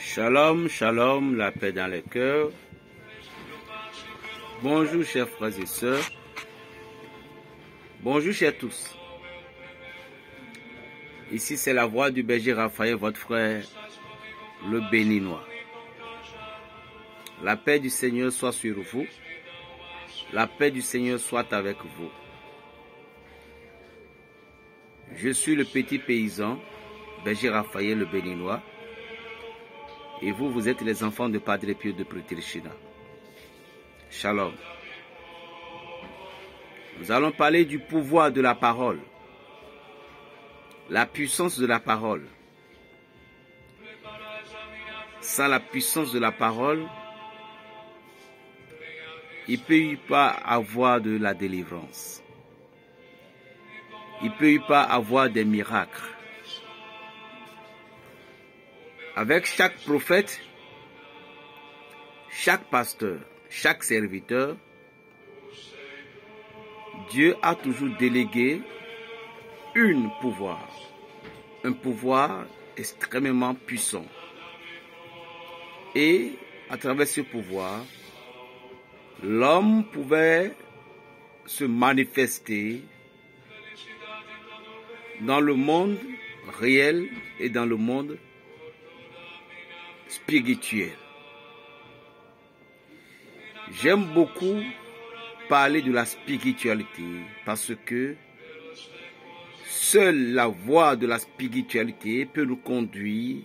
Shalom, shalom, la paix dans le cœur. Bonjour chers frères et sœurs. Bonjour chers tous. Ici c'est la voix du berger Raphaël, votre frère, le béninois. La paix du Seigneur soit sur vous. La paix du Seigneur soit avec vous. Je suis le petit paysan, berger Raphaël, le béninois. Et vous, vous êtes les enfants de Padre Pio de Pietrelcina. Shalom. Nous allons parler du pouvoir de la parole. La puissance de la parole. Sans la puissance de la parole, il ne peut y pas avoir de la délivrance. Il ne peut y pas avoir des miracles. Avec chaque prophète, chaque pasteur, chaque serviteur, Dieu a toujours délégué un pouvoir extrêmement puissant. Et à travers ce pouvoir, l'homme pouvait se manifester dans le monde réel et dans le monde spirituel. J'aime beaucoup parler de la spiritualité parce que seule la voie de la spiritualité peut nous conduire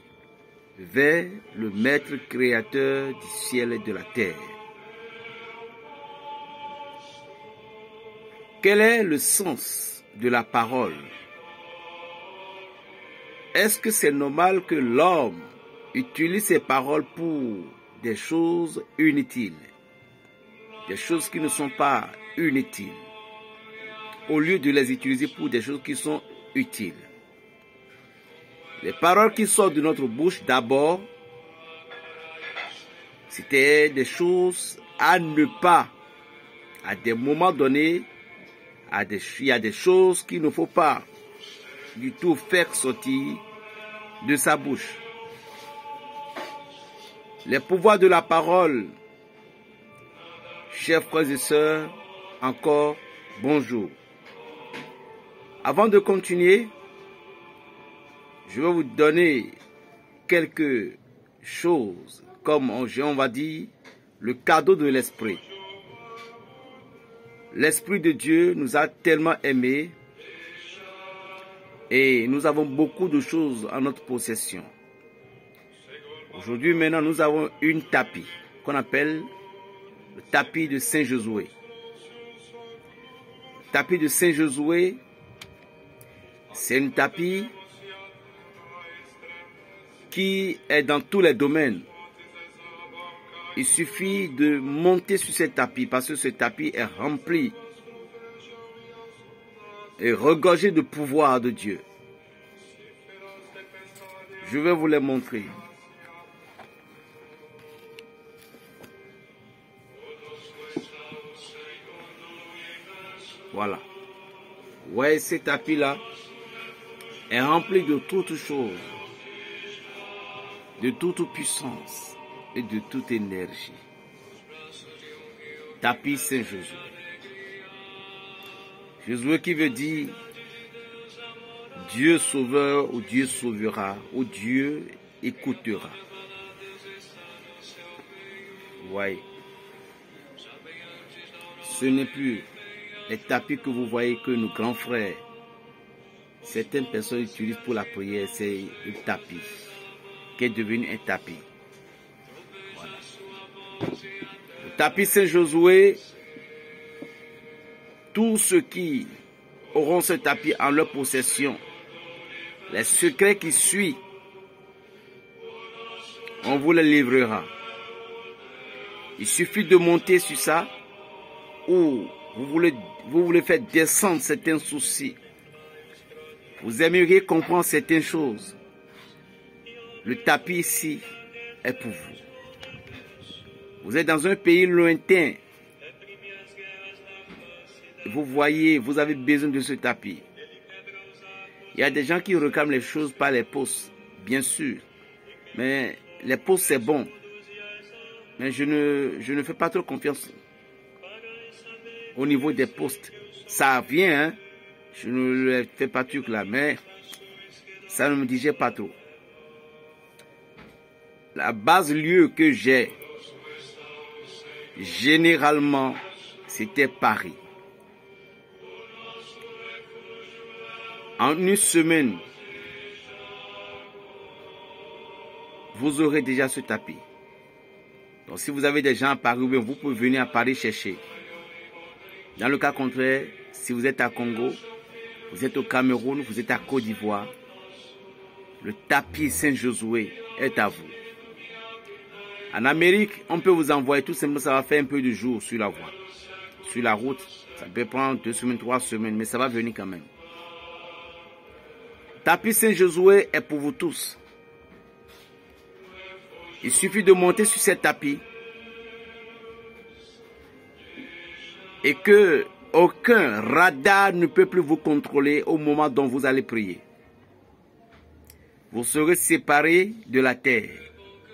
vers le Maître créateur du ciel et de la terre. Quel est le sens de la parole? Est-ce que c'est normal que l'homme utilise ses paroles pour des choses inutiles, des choses qui ne sont pas inutiles, au lieu de les utiliser pour des choses qui sont utiles? Les paroles qui sortent de notre bouche, d'abord, c'était des choses à ne pas, à des moments donnés, il y a des choses qu'il ne faut pas du tout faire sortir de sa bouche. Les pouvoirs de la parole, chers frères et sœurs, encore bonjour. Avant de continuer, je vais vous donner quelque chose, comme on va dire, le cadeau de l'Esprit. L'Esprit de Dieu nous a tellement aimés et nous avons beaucoup de choses en notre possession. Aujourd'hui, maintenant, nous avons une tapis qu'on appelle le tapis de Saint-Josué. Le tapis de Saint-Josué, c'est une tapis qui est dans tous les domaines. Il suffit de monter sur ce tapis parce que ce tapis est rempli et regorgé de pouvoir de Dieu. Je vais vous les montrer. Voilà. Ouais, ce tapis-là est rempli de toutes choses, de toute puissance et de toute énergie. Tapis Saint-Josué. Josué qui veut dire Dieu sauveur ou Dieu sauvera ou Dieu écoutera. Ouais. Ce n'est plus les tapis que vous voyez que nos grands frères, certaines personnes utilisent pour la prière, c'est un tapis qui est devenu un tapis. Voilà. Le tapis Saint-Josué, tous ceux qui auront ce tapis en leur possession, les secrets qui suivent, on vous les livrera. Il suffit de monter sur ça ou vous voulez faire descendre certains soucis. Vous aimeriez comprendre certaines choses. Le tapis ici est pour vous. Vous êtes dans un pays lointain. Vous voyez, vous avez besoin de ce tapis. Il y a des gens qui réclament les choses par les postes, bien sûr. Mais les postes c'est bon. Mais je ne fais pas trop confiance au niveau des postes. Ça vient, hein? Je ne le fais pas tout là, mais ça ne me digère pas trop. La base lieu que j'ai, généralement, c'était Paris. En une semaine, vous aurez déjà ce tapis. Donc si vous avez des gens à Paris, vous pouvez venir à Paris chercher. Dans le cas contraire, si vous êtes à Congo, vous êtes au Cameroun, vous êtes à Côte d'Ivoire, le tapis Saint-Josué est à vous. En Amérique, on peut vous envoyer tout simplement, ça va faire un peu de jours sur la voie. Sur la route, ça peut prendre 2 semaines, 3 semaines, mais ça va venir quand même. Tapis Saint-Josué est pour vous tous. Il suffit de monter sur cet tapis et que aucun radar ne peut plus vous contrôler au moment dont vous allez prier. Vous serez séparés de la terre.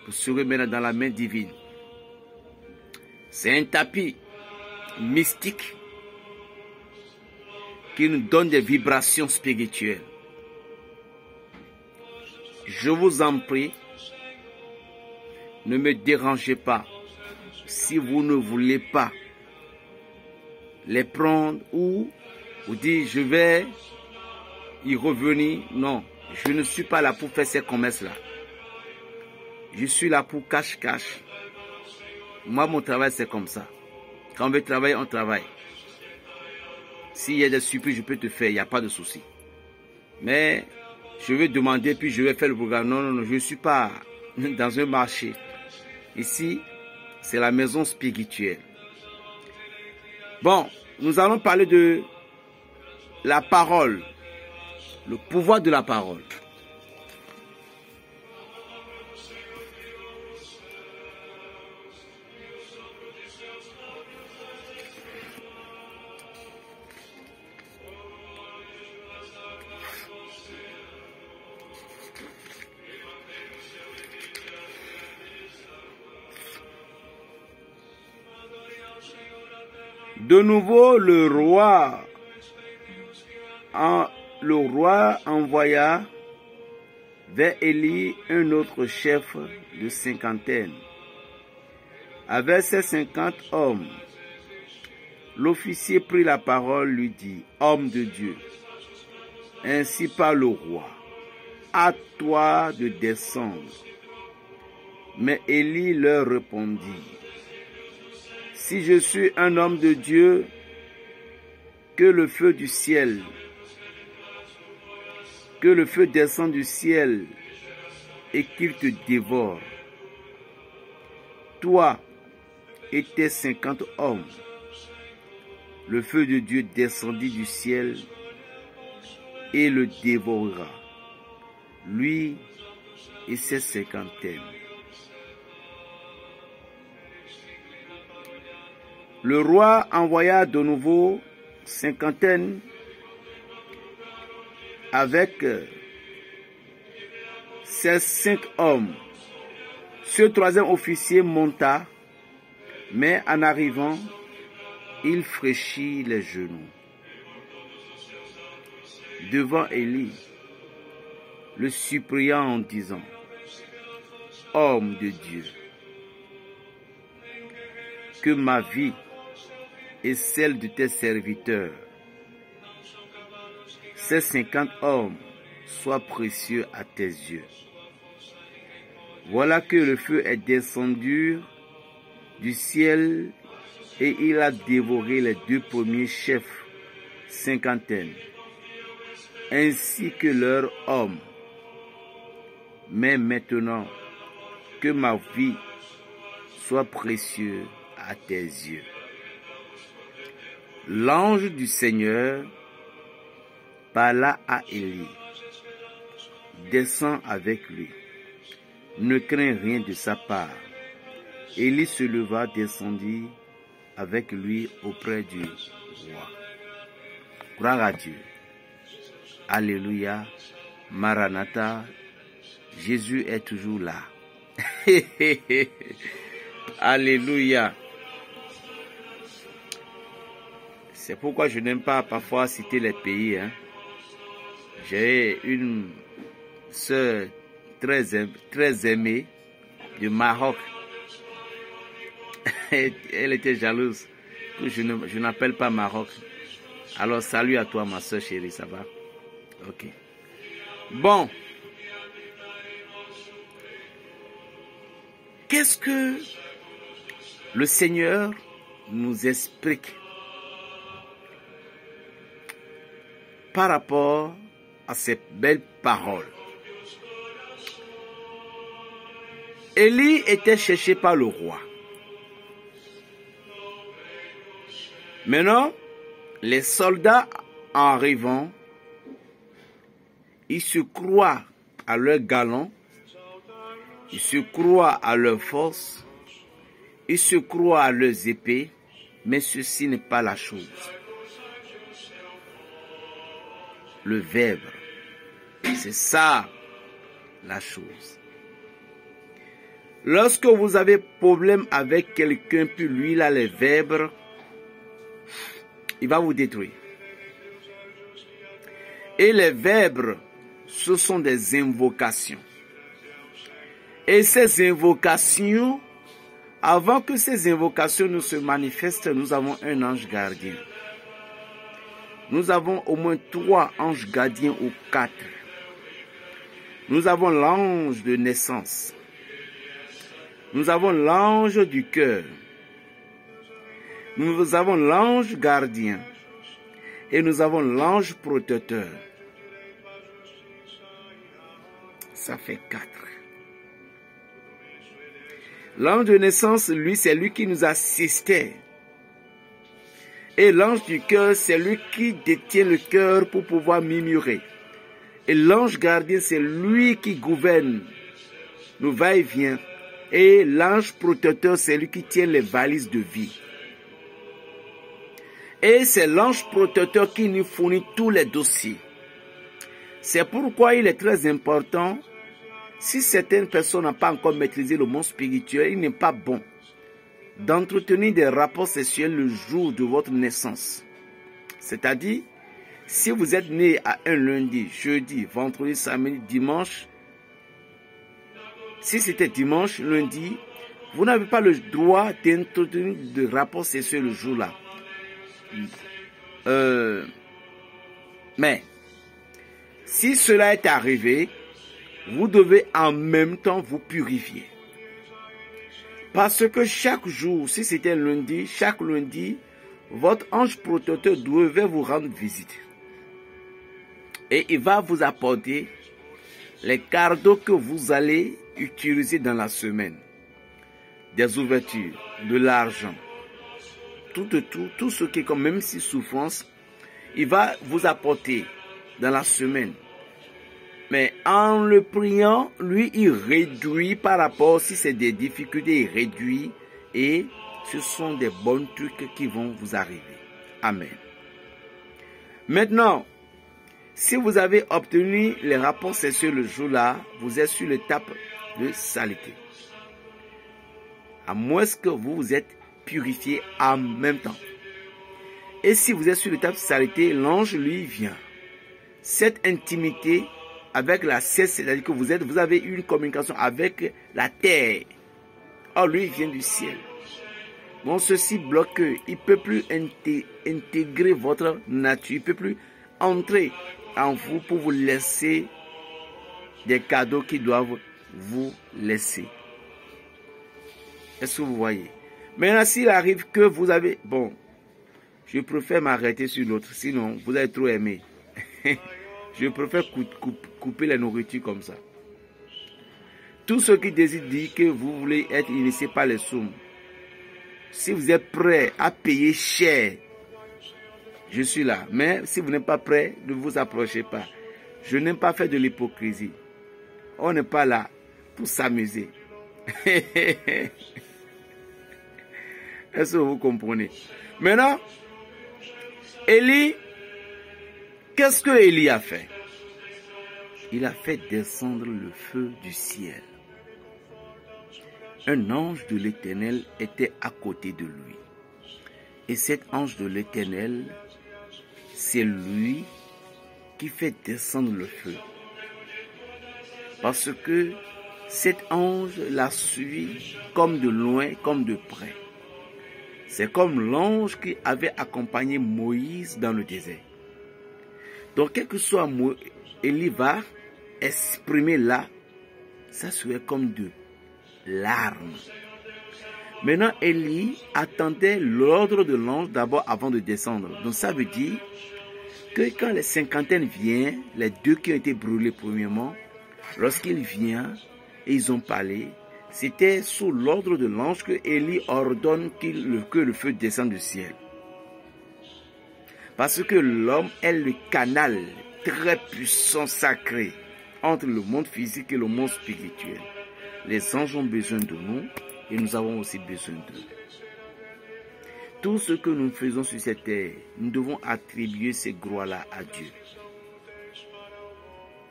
Vous serez maintenant dans la main divine. C'est un tapis mystique qui nous donne des vibrations spirituelles. Je vous en prie, ne me dérangez pas si vous ne voulez pas les prendre ou vous dites je vais y revenir. Non, je ne suis pas là pour faire ces commerces-là. Je suis là pour cache-cache. Moi, mon travail, c'est comme ça. Quand on veut travailler, on travaille. S'il y a des surprises, je peux te faire, il n'y a pas de souci. Mais je vais demander, puis je vais faire le programme. Non, non, non, je ne suis pas dans un marché. Ici, c'est la maison spirituelle. Bon, nous allons parler de la parole, le pouvoir de la parole. De nouveau, le roi envoya vers Élie un autre chef de 50aine. Avec ses 50 hommes, l'officier prit la parole, lui dit, « Homme de Dieu, ainsi parle le roi, à toi de descendre. » Mais Élie leur répondit, « Si je suis un homme de Dieu, que le feu descende du ciel et qu'il te dévore. Toi et tes 50 hommes. » Le feu de Dieu descendit du ciel et le dévorera, lui et ses 50aines. Le roi envoya de nouveau 50aine avec ses 5 hommes. Ce troisième officier monta, mais en arrivant, il fléchit les genoux devant Élie, le suppliant en disant, « Homme de Dieu, que ma vie et celle de tes serviteurs, ces 50 hommes, soient précieux à tes yeux. Voilà que le feu est descendu du ciel et il a dévoré les 2 premiers chefs 50aine, ainsi que leurs hommes. Mais maintenant, que ma vie soit précieuse à tes yeux. » L'ange du Seigneur parla à Élie. « Descends avec lui. Ne crains rien de sa part. » Élie se leva, descendit avec lui auprès du roi. Gloire à Dieu. Alléluia. Maranatha. Jésus est toujours là. Alléluia. C'est pourquoi je n'aime pas parfois citer les pays. Hein. J'ai une sœur très aimée du Maroc. Elle était jalouse que je n'appelle pas Maroc. Alors salut à toi ma sœur chérie, ça va? Ok. Bon. Qu'est-ce que le Seigneur nous explique par rapport à ces belles paroles? Élie était cherché par le roi. Maintenant, les soldats en arrivant, ils se croient à leur galon, ils se croient à leur force, ils se croient à leurs épées, mais ceci n'est pas la chose. Le verbe, c'est ça la chose. Lorsque vous avez problème avec quelqu'un, puis lui, il a les verbes, il va vous détruire. Et les verbes, ce sont des invocations. Et ces invocations, avant que ces invocations ne se manifestent, nous avons un ange gardien. Nous avons au moins 3 anges gardiens ou 4. Nous avons l'ange de naissance. Nous avons l'ange du cœur. Nous avons l'ange gardien. Et nous avons l'ange protecteur. Ça fait 4. L'ange de naissance, lui, c'est lui qui nous assistait. Et l'ange du cœur, c'est lui qui détient le cœur pour pouvoir murmurer. Et l'ange gardien, c'est lui qui gouverne nos va-et-vient. Et l'ange protecteur, c'est lui qui tient les valises de vie. Et c'est l'ange protecteur qui nous fournit tous les dossiers. C'est pourquoi il est très important, si certaines personnes n'ont pas encore maîtrisé le monde spirituel, il n'est pas bon d'entretenir des rapports sexuels le jour de votre naissance. C'est-à-dire, si vous êtes né à un lundi, jeudi, vendredi, samedi, dimanche, si c'était dimanche, lundi, vous n'avez pas le droit d'entretenir de rapports sexuels le jour-là. Mais, si cela est arrivé, vous devez en même temps vous purifier. Parce que chaque jour, si c'était lundi, chaque lundi, votre ange protecteur devait vous rendre visite. Et il va vous apporter les cadeaux que vous allez utiliser dans la semaine. Des ouvertures, de l'argent, tout ce qui est comme même si souffrance, il va vous apporter dans la semaine. Mais en le priant, lui, il réduit par rapport, si c'est des difficultés, il réduit. Et ce sont des bons trucs qui vont vous arriver. Amen. Maintenant, si vous avez obtenu les rapports sexuels le jour-là, vous êtes sur l'étape de saleté. À moins que vous vous êtes purifié en même temps. Et si vous êtes sur l'étape de saleté, l'ange lui vient. Cette intimité avec la cesse, c'est-à-dire que vous avez une communication avec la terre. Or, lui, il vient du ciel. Bon, ceci bloque, il ne peut plus intégrer votre nature, il ne peut plus entrer en vous pour vous laisser des cadeaux qu'ils doivent vous laisser. Est-ce que vous voyez? Maintenant, s'il arrive que vous avez... Bon, je préfère m'arrêter sur l'autre, sinon vous avez trop aimé. Je préfère couper la nourriture comme ça. Tous ceux qui désirent dire que vous voulez être initié par les sommes, si vous êtes prêt à payer cher, je suis là. Mais si vous n'êtes pas prêt, ne vous approchez pas. Je n'aime pas faire de l'hypocrisie. On n'est pas là pour s'amuser. Est-ce que vous comprenez? Maintenant, Élie, qu'est-ce que Élie a fait? Il a fait descendre le feu du ciel. un ange de l'Éternel était à côté de lui. Et cet ange de l'Éternel, c'est lui qui fait descendre le feu. Parce que cet ange l'a suivi comme de loin, comme de près. C'est comme l'ange qui avait accompagné Moïse dans le désert. Donc, quel que soit Élie va exprimer là, ça serait comme de larmes. Maintenant, Élie attendait l'ordre de l'ange d'abord avant de descendre. Donc, ça veut dire que quand les cinquantaines viennent, les deux qui ont été brûlés premièrement, lorsqu'il vient et ils ont parlé, c'était sous l'ordre de l'ange que Élie ordonne que le feu descende du ciel. Parce que l'homme est le canal très puissant, sacré, entre le monde physique et le monde spirituel. Les anges ont besoin de nous et nous avons aussi besoin d'eux. Tout ce que nous faisons sur cette terre, nous devons attribuer ces gloires-là à Dieu.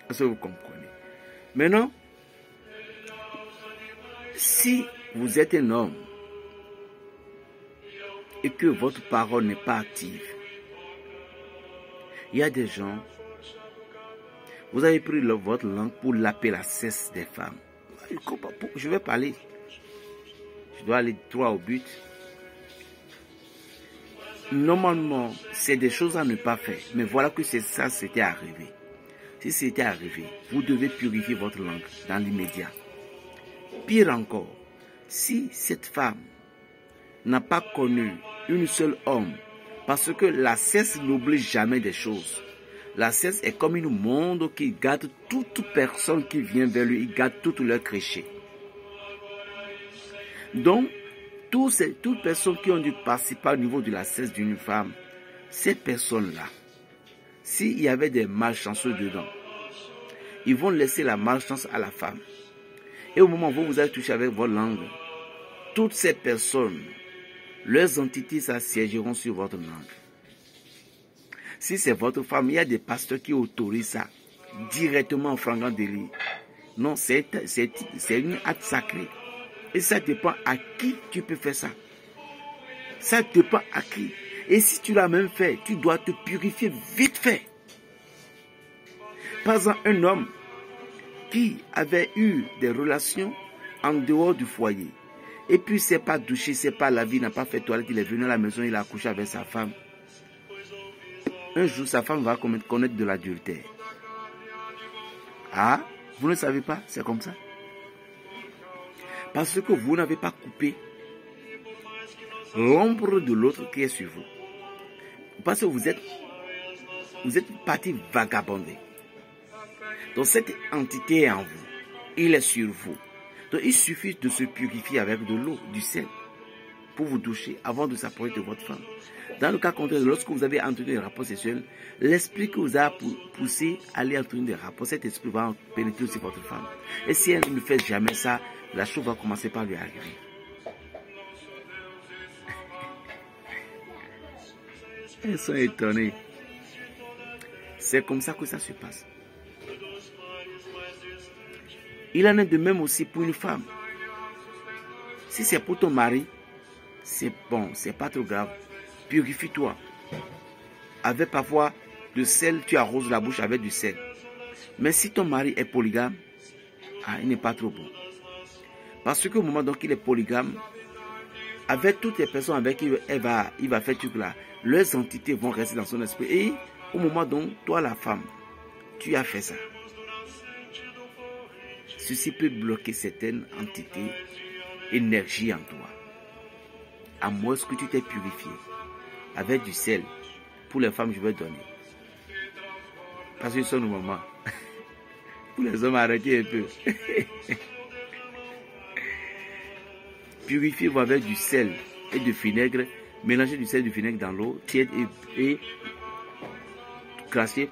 Est-ce que vous comprenez? Maintenant, si vous êtes un homme et que votre parole n'est pas active, il y a des gens, vous avez pris votre langue pour l'appellacesse des femmes. Je vais parler. Je dois aller droit au but. Normalement, c'est des choses à ne pas faire. Mais voilà que ça s'était arrivé. Si c'était arrivé, vous devez purifier votre langue dans l'immédiat. Pire encore, si cette femme n'a pas connu une seule homme, parce que la cesse n'oublie jamais des choses. La cesse est comme une monde qui garde toute personne qui vient vers lui, il garde toutes leurs créchés. Donc, toutes personnes qui ont dû participer au niveau de la cesse d'une femme, ces personnes-là, s'il y avait des malchanceux dedans, ils vont laisser la malchance à la femme. Et au moment où vous allez toucher avec votre langue, toutes ces personnes, leurs entités s'assiégeront sur votre langue. Si c'est votre femme, il y a des pasteurs qui autorisent ça directement en flagrant délit. Non, c'est une acte sacré. Et ça dépend à qui tu peux faire ça. Ça dépend à qui. Et si tu l'as même fait, tu dois te purifier vite fait. Par exemple, un homme qui avait eu des relations en dehors du foyer. Et puis, il ne s'est pas douché, il ne s'est pas lavé, il n'a pas fait toilette, il est venu à la maison, il a couché avec sa femme. Un jour, sa femme va connaître de l'adultère. Ah, vous ne savez pas, c'est comme ça. Parce que vous n'avez pas coupé l'ombre de l'autre qui est sur vous. Parce que vous êtes parti vagabonder. Donc cette entité est en vous. Il est sur vous. Donc il suffit de se purifier avec de l'eau, du sel, pour vous doucher avant de s'approcher de votre femme. Dans le cas contraire, lorsque vous avez entretenu des rapports sexuels, l'esprit que vous a poussé à aller entretenir des rapports, cet esprit va pénétrer aussi votre femme. Et si elle ne fait jamais ça, la chose va commencer par lui arriver. Elles sont étonnées. C'est comme ça que ça se passe. Il en est de même aussi pour une femme. Si c'est pour ton mari, c'est bon, c'est pas trop grave. Purifie-toi. Avec parfois de sel, tu arroses la bouche avec du sel. Mais si ton mari est polygame, il n'est pas trop bon. Parce qu'au moment où il est polygame, avec toutes les personnes avec qui il va faire tout là, leurs entités vont rester dans son esprit. Et au moment où toi, la femme, tu as fait ça, ceci peut bloquer certaines entités, énergie en toi. À moins que tu t'es purifié avec du sel. Pour les femmes, je vais donner. Parce qu'ils sont nos mamans. Pour les hommes, arrêtez un peu. Purifiez-vous avec du sel et du vinaigre. Mélangez du sel et du vinaigre dans l'eau tiède et crachez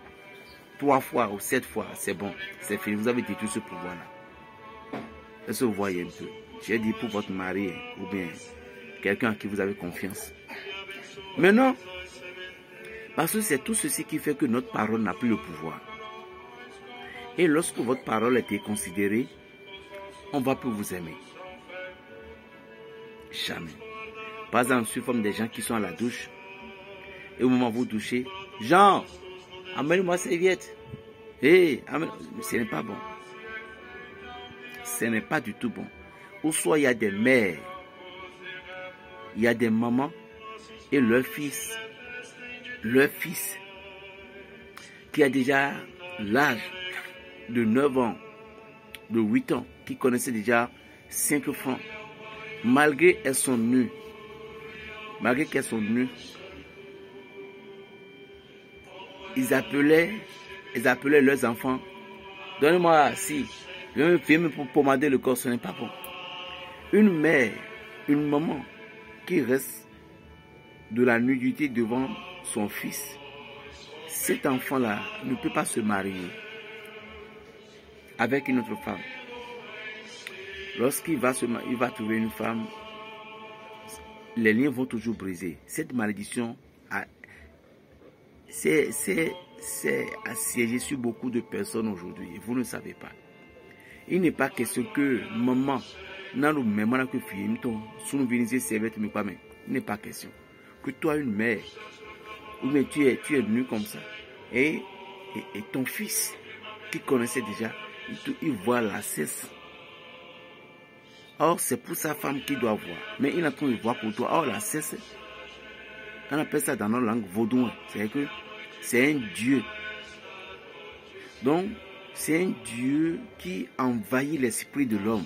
3 fois ou 7 fois. C'est bon. C'est fini. Vous avez détruit ce pouvoir-là. Est-ce que vous voyez un peu? J'ai dit pour votre mari ou bien quelqu'un à qui vous avez confiance. Maintenant, parce que c'est tout ceci qui fait que notre parole n'a plus le pouvoir. Et lorsque votre parole a été considérée, on va plus vous aimer. Jamais. Par exemple, sous forme des gens qui sont à la douche. Et au moment où vous douchez, Jean, amène-moi serviette. Hé, ce n'est pas bon. Ce n'est pas du tout bon. Ou soit il y a des mères, il y a des mamans et leur fils qui a déjà l'âge de 9 ans, de 8 ans, qui connaissait déjà 5 francs. Malgré qu'elles sont nues, ils appelaient leurs enfants. Donnez-moi si, viens me pommader le corps, ce n'est pas bon. Une mère, une maman qui reste de la nudité devant son fils, cet enfant-là ne peut pas se marier avec une autre femme. Lorsqu'il va trouver une femme, les liens vont toujours briser. Cette malédiction c'est assiégé sur beaucoup de personnes aujourd'hui. Vous ne savez pas. Il n'est pas question que maman, il n'est pas question que toi, une mère, ou bien tu es nu comme ça, et ton fils, qui connaissait déjà, il voit la cesse. Or, c'est pour sa femme qu'il doit voir. Mais il est en train de voir pour toi. Or, la cesse, on appelle ça dans notre langue vaudouin. C'est que c'est un dieu. Donc, c'est un dieu qui envahit l'esprit de l'homme.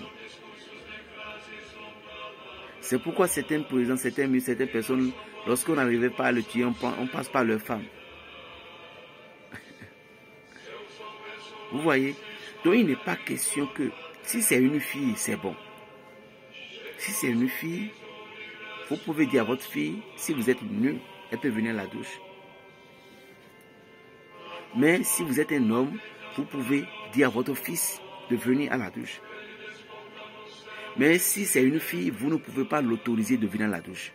C'est pourquoi certaines présidents, certaines personnes, lorsqu'on n'arrivait pas à le tuer, on passe par leur femme. Vous voyez? Donc, il n'est pas question que si c'est une fille, c'est bon. Si c'est une fille, vous pouvez dire à votre fille, si vous êtes nu, elle peut venir à la douche. Mais si vous êtes un homme, vous pouvez dire à votre fils de venir à la douche. Mais si c'est une fille, vous ne pouvez pas l'autoriser de venir à la douche.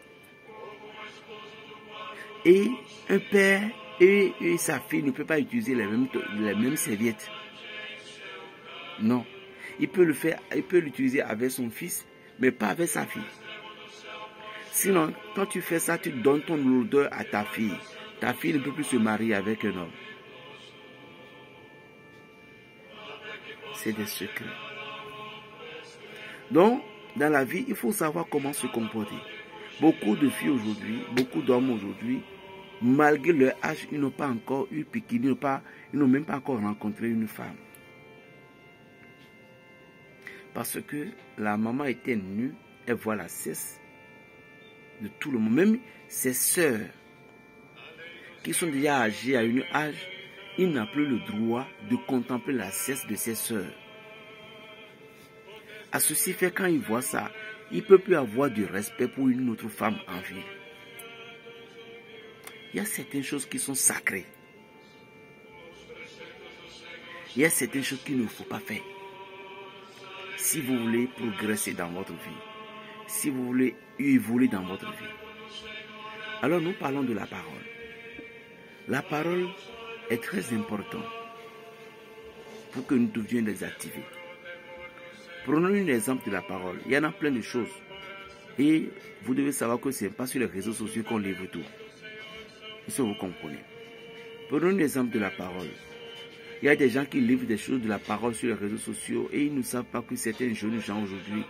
Et un père et sa fille ne peuvent pas utiliser les mêmes serviettes. Non. Il peut l'utiliser avec son fils, mais pas avec sa fille. Sinon, quand tu fais ça, tu donnes ton odeur à ta fille. Ta fille ne peut plus se marier avec un homme. C'est des secrets. Donc, dans la vie, il faut savoir comment se comporter. Beaucoup de filles aujourd'hui, beaucoup d'hommes aujourd'hui, malgré leur âge, ils n'ont pas encore eu piqué, ils n'ont même pas encore rencontré une femme. Parce que la maman était nue, elle voit la cesse de tout le monde. Même ses sœurs, qui sont déjà âgées à un âge, il n'a plus le droit de contempler la cesse de ses sœurs. À ceci fait, quand il voit ça, il ne peut plus avoir de respect pour une autre femme en vie. Il y a certaines choses qui sont sacrées. Il y a certaines choses qu'il ne faut pas faire. Si vous voulez progresser dans votre vie, si vous voulez évoluer dans votre vie. Alors nous parlons de la parole. La parole est très importante pour que nous devions les activer. Prenons un exemple de la parole. Il y en a plein de choses. Et vous devez savoir que ce n'est pas sur les réseaux sociaux qu'on livre tout. Si vous comprenez. Prenons un exemple de la parole. Il y a des gens qui livrent des choses de la parole sur les réseaux sociaux et ils ne savent pas que certains jeunes gens aujourd'hui,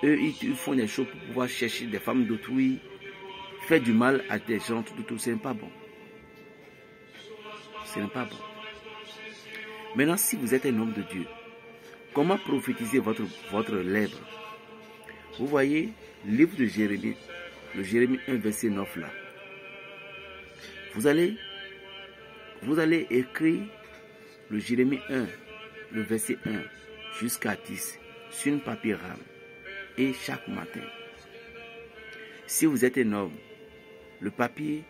eux, ils font des choses pour pouvoir chercher des femmes d'autrui, faire du mal à des gens, tout. Ce n'est pas bon. Ce n'est pas bon. Maintenant, si vous êtes un homme de Dieu, comment prophétiser votre lèvre? Vous voyez, le livre de Jérémie, le Jérémie 1, verset 9 là. Vous allez écrire le Jérémie 1, le verset 1 jusqu'à 10 sur une papier rame et chaque matin. Si vous êtes un homme, le papier,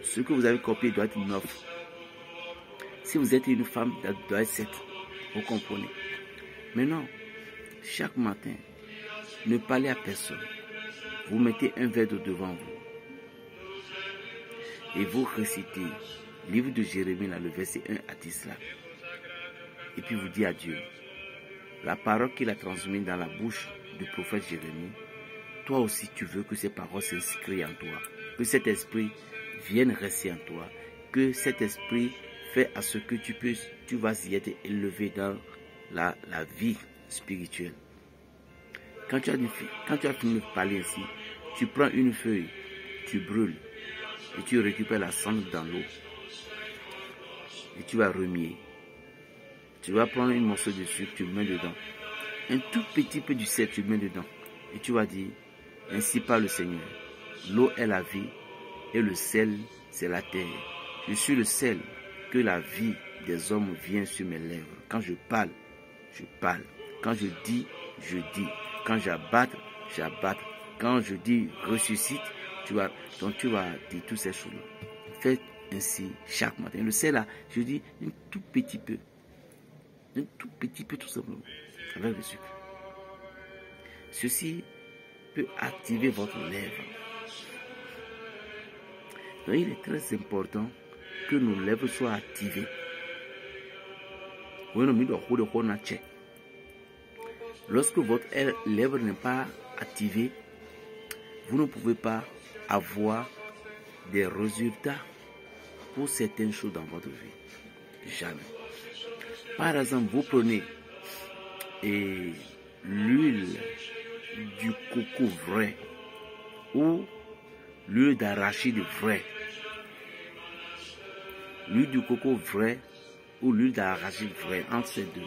ce que vous avez copié doit être 9. Si vous êtes une femme, ça doit être 7. Vous comprenez? Maintenant, chaque matin, ne parlez à personne. Vous mettez un verre d'eau devant vous. Et vous récitez le livre de Jérémie, là, le verset 1 à 10 là. Et puis vous dites à Dieu, la parole qu'il a transmise dans la bouche du prophète Jérémie, toi aussi tu veux que ces paroles s'inscrivent en toi, que cet esprit vienne rester en toi, que cet esprit fait à ce que tu vas y être élevé dans la vie spirituelle. Quand tu as fini de parler ainsi, tu prends une feuille, tu brûles et tu récupères la cendre dans l'eau et tu vas remuer. Tu vas prendre un morceau de sucre, tu le mets dedans. Un tout petit peu du sel, tu le mets dedans. Et tu vas dire, ainsi parle le Seigneur. L'eau est la vie et le sel, c'est la terre. Je suis le sel que la vie des hommes vient sur mes lèvres. Quand je parle, je parle. Quand je dis, je dis. Quand j'abatte, j'abatte. Quand je dis ressuscite, donc tu vas dire toutes ces choses. Faites ainsi chaque matin. Le sel là, je dis un tout petit peu. Un tout petit peu tout simplement. Avec le sucre. Ceci peut activer votre lèvre. Donc il est très important que nos lèvres soient activées. Lorsque votre lèvre n'est pas activée, vous ne pouvez pas avoir des résultats pour certaines choses dans votre vie. Jamais. Par exemple, vous prenez l'huile du coco vrai ou l'huile d'arachide vrai. L'huile du coco vrai ou l'huile d'arachide vrai, entre ces deux.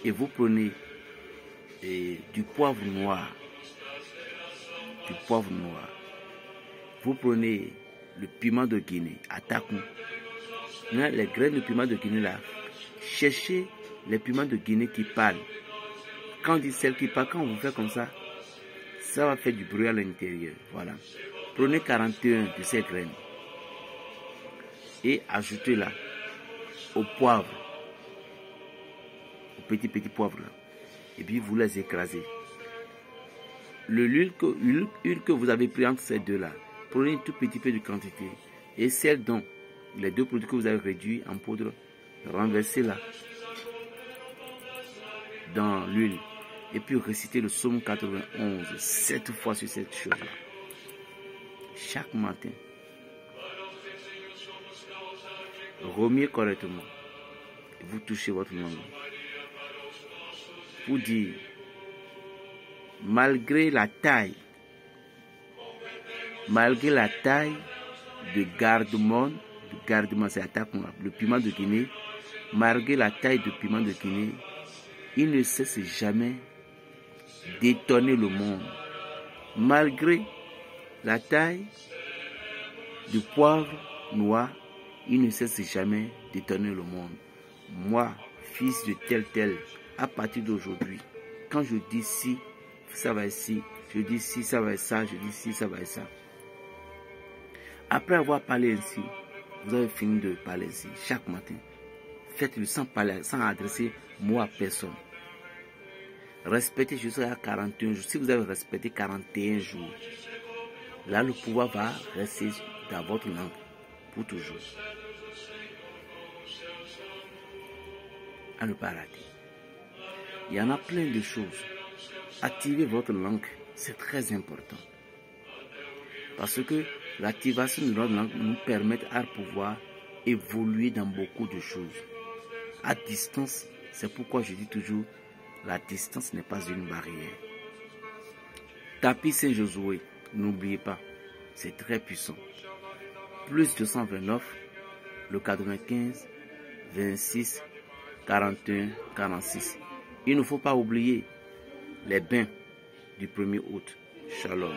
Et vous prenez du poivre noir. Du poivre noir. Vous prenez le piment de Guinée, Atakou. Les graines de piment de Guinée là, cherchez les piments de Guinée qui parlent. Quand on dit celles qui parlent, quand on vous fait comme ça, ça va faire du bruit à l'intérieur. Voilà. Prenez 41 de ces graines et ajoutez-la au poivre, au petit poivre là. Et puis vous les écrasez. L'huile que vous avez pris entre ces deux là, prenez un tout petit peu de quantité et celle dont les deux produits que vous avez réduits en poudre, renversez-la dans l'huile et puis récitez le psaume 91 7 fois sur cette chose là chaque matin. Remuez correctement et vous touchez votre langue pour dire, malgré la taille de gardemon c'est le piment de Guinée, malgré la taille de piment de Guinée, il ne cesse jamais d'étonner le monde. Malgré la taille du poivre noir, il ne cesse jamais d'étonner le monde. Moi, fils de tel, à partir d'aujourd'hui, quand je dis si, ça va être si, je dis si, ça va être ça, je dis si, ça va être ça. Après avoir parlé ainsi, vous avez fini de parler ainsi chaque matin. Faites-le sans adresser mot à personne. Respectez jusqu'à 41 jours. Si vous avez respecté 41 jours, là le pouvoir va rester dans votre langue pour toujours. À ne pas rater. Il y en a plein de choses. Activez votre langue, c'est très important. Parce que l'activation de notre langue nous permet à pouvoir évoluer dans beaucoup de choses. À distance, c'est pourquoi je dis toujours, la distance n'est pas une barrière. Tapis Saint-Josué, n'oubliez pas, c'est très puissant. Plus 229, le 95, 26, 41, 46. Il ne faut pas oublier les bains du 1er août. Shalom.